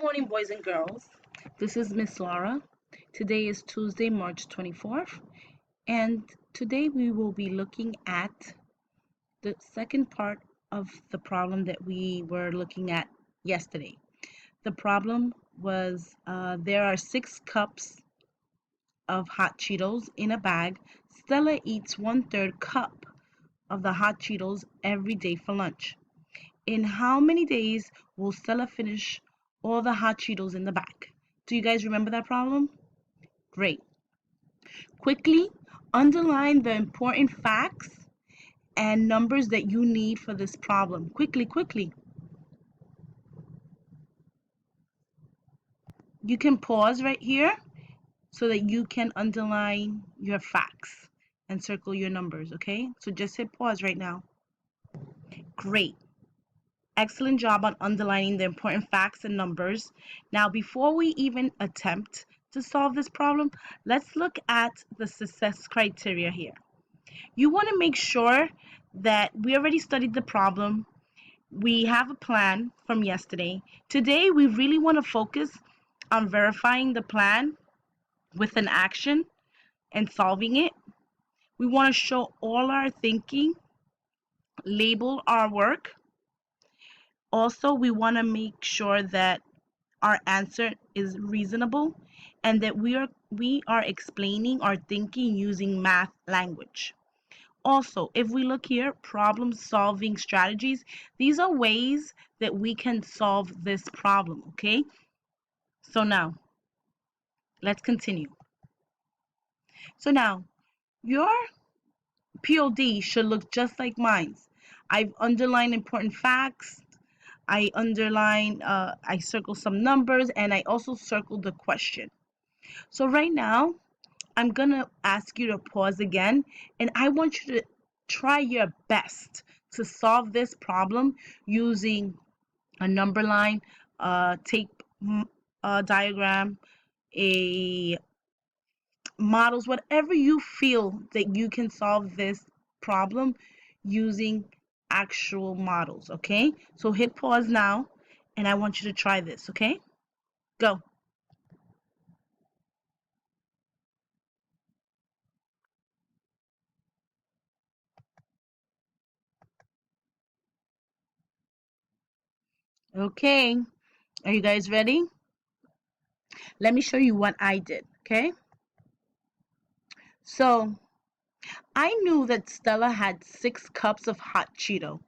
morning, boys and girls. This is Miss Laura. Today is Tuesday, March 24th, and today we will be looking at the second part of the problem that we were looking at yesterday. The problem was there are 6 cups of hot Cheetos in a bag. Stella eats 1/3 cup of the hot Cheetos every day for lunch. In how many days will Stella finish all the hot Cheetos in the bag? Do you guys remember that problem? Great. Quickly underline the important facts and numbers that you need for this problem. Quickly. You can pause right here so that you can underline your facts and circle your numbers, okay? So just hit pause right now. Great. Excellent job on underlining the important facts and numbers. Now, before we even attempt to solve this problem, let's look at the success criteria here. You want to make sure that we already studied the problem. We have a plan from yesterday. Today, we really want to focus on verifying the plan with an action and solving it. We want to show all our thinking, label our work. Also, we want to make sure that our answer is reasonable and that we are explaining our thinking using math language. Also, if we look here, problem solving strategies, these are ways that we can solve this problem, okay? So now, let's continue. So now, your POD should look just like mine. I've underlined important facts, I circle some numbers, and I also circled the question. So right now, I'm gonna ask you to pause again, and I want you to try your best to solve this problem using a number line, tape diagram, a models, whatever you feel that you can solve this problem using actual models, okay? So hit pause now, and I want you to try this, okay? Go. Okay, are you guys ready? Let me show you what I did, okay? So I knew that Stella had 6 cups of hot Cheeto.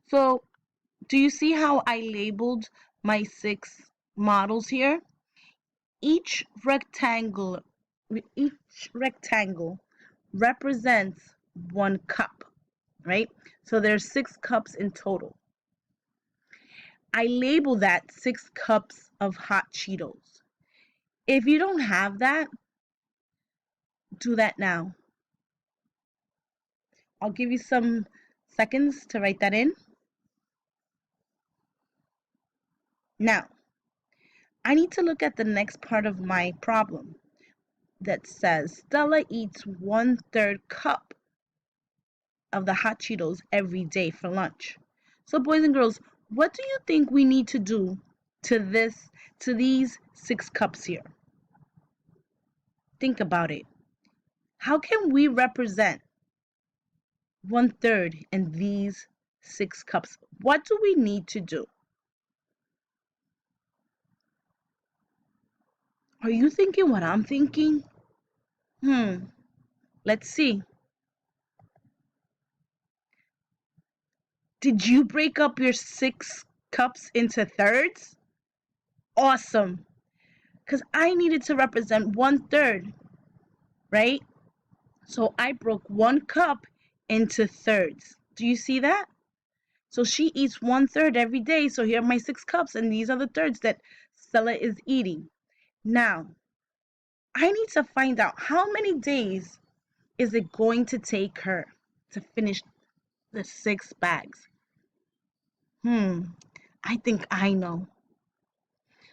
So do you see how I labeled my 6 models here? Each rectangle represents 1 cup, right? So there's 6 cups in total. I label that 6 cups of hot Cheetos. If you don't have that, do that now. I'll give you some seconds to write that in. Now, I need to look at the next part of my problem that says Stella eats 1/3 cup of the hot Cheetos every day for lunch. So boys and girls, what do you think we need to do to these 6 cups here? Think about it. How can we represent 1/3 in these 6 cups? What do we need to do? Are you thinking what I'm thinking? Let's see. Did you break up your 6 cups into thirds? Awesome. Because I needed to represent 1/3, right? So I broke 1 cup into thirds. Do you see that? So she eats 1/3 every day. So here are my 6 cups, and these are the thirds that Stella is eating. Now, I need to find out how many days is it going to take her to finish the 6 bags. I think I know.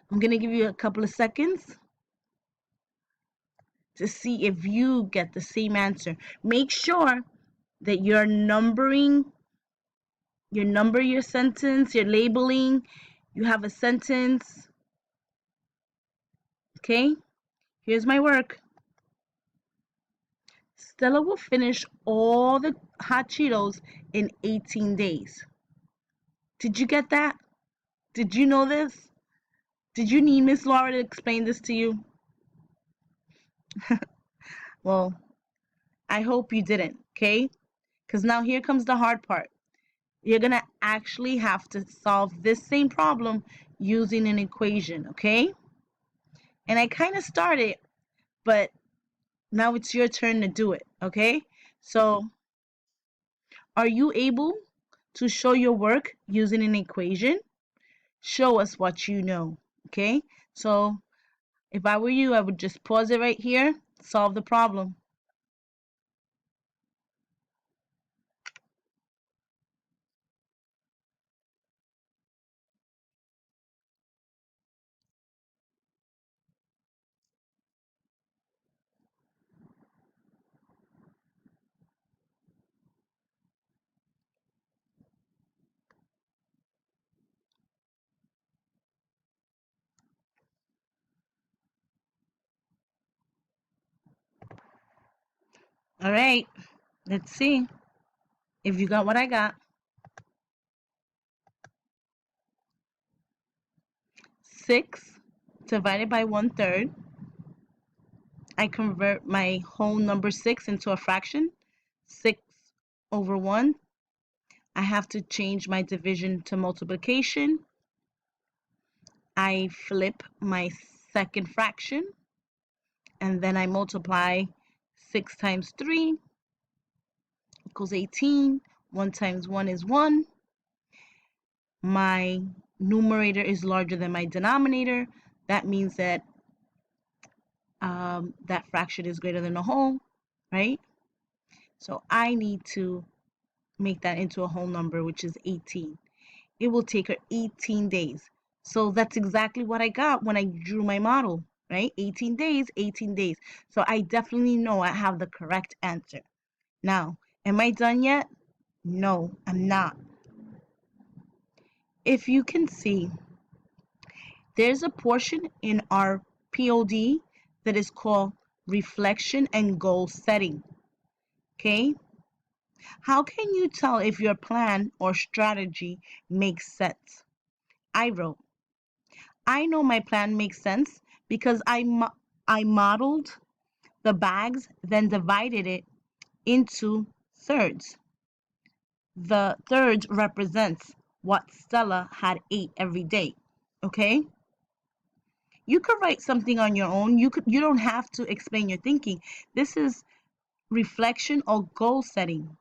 I'm going to give you a couple of seconds to see if you get the same answer. Make sure that you're numbering, you number your sentence, you're labeling, you have a sentence, Okay, here's my work. Stella will finish all the hot Cheetos in 18 days. Did you get that? Did you know this? Did you need Miss Laura to explain this to you? Well, I hope you didn't, okay? Because now here comes the hard part. You're going to actually have to solve this same problem using an equation, okay? And I kind of started, but now it's your turn to do it, okay? So, are you able to show your work using an equation? Show us what you know, okay? So, if I were you, I would just pause it right here, solve the problem. All right, let's see if you got what I got. 6 divided by 1/3. I convert my whole number 6 into a fraction. 6 over 1. I have to change my division to multiplication. I flip my second fraction, and then I multiply 6 times 3 equals 18. 1 times 1 is 1. My numerator is larger than my denominator. That means that that fraction is greater than the whole, right? So I need to make that into a whole number, which is 18. It will take her 18 days. So that's exactly what I got when I drew my model, right? 18 days, 18 days. So I definitely know I have the correct answer. Now, am I done yet? No, I'm not. If you can see, there's a portion in our POD that is called reflection and goal setting. Okay? How can you tell if your plan or strategy makes sense? I wrote, I know my plan makes sense because I modeled the bags, then divided it into thirds. The thirds represents what Stella had ate every day. Okay? You could write something on your own. You don't have to explain your thinking. This is reflection or goal setting.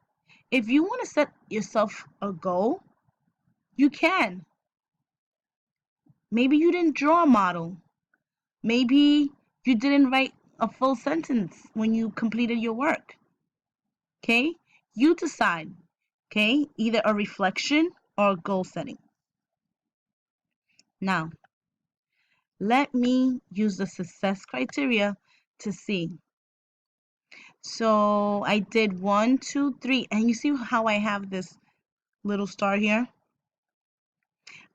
If you want to set yourself a goal, you can. Maybe you didn't draw a model. Maybe you didn't write a full sentence when you completed your work. Okay? You decide. Okay? Either a reflection or a goal setting. Now, let me use the success criteria to see. So I did 1, 2, 3, and you see how I have this little star here?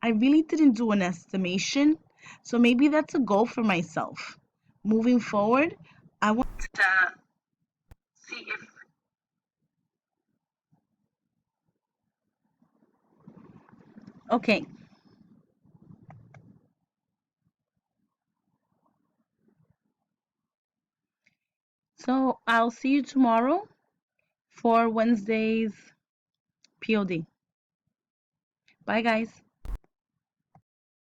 I really didn't do an estimation, so maybe that's a goal for myself. Moving forward, I want to see if okay. So I'll see you tomorrow for Wednesday's POD. Bye guys.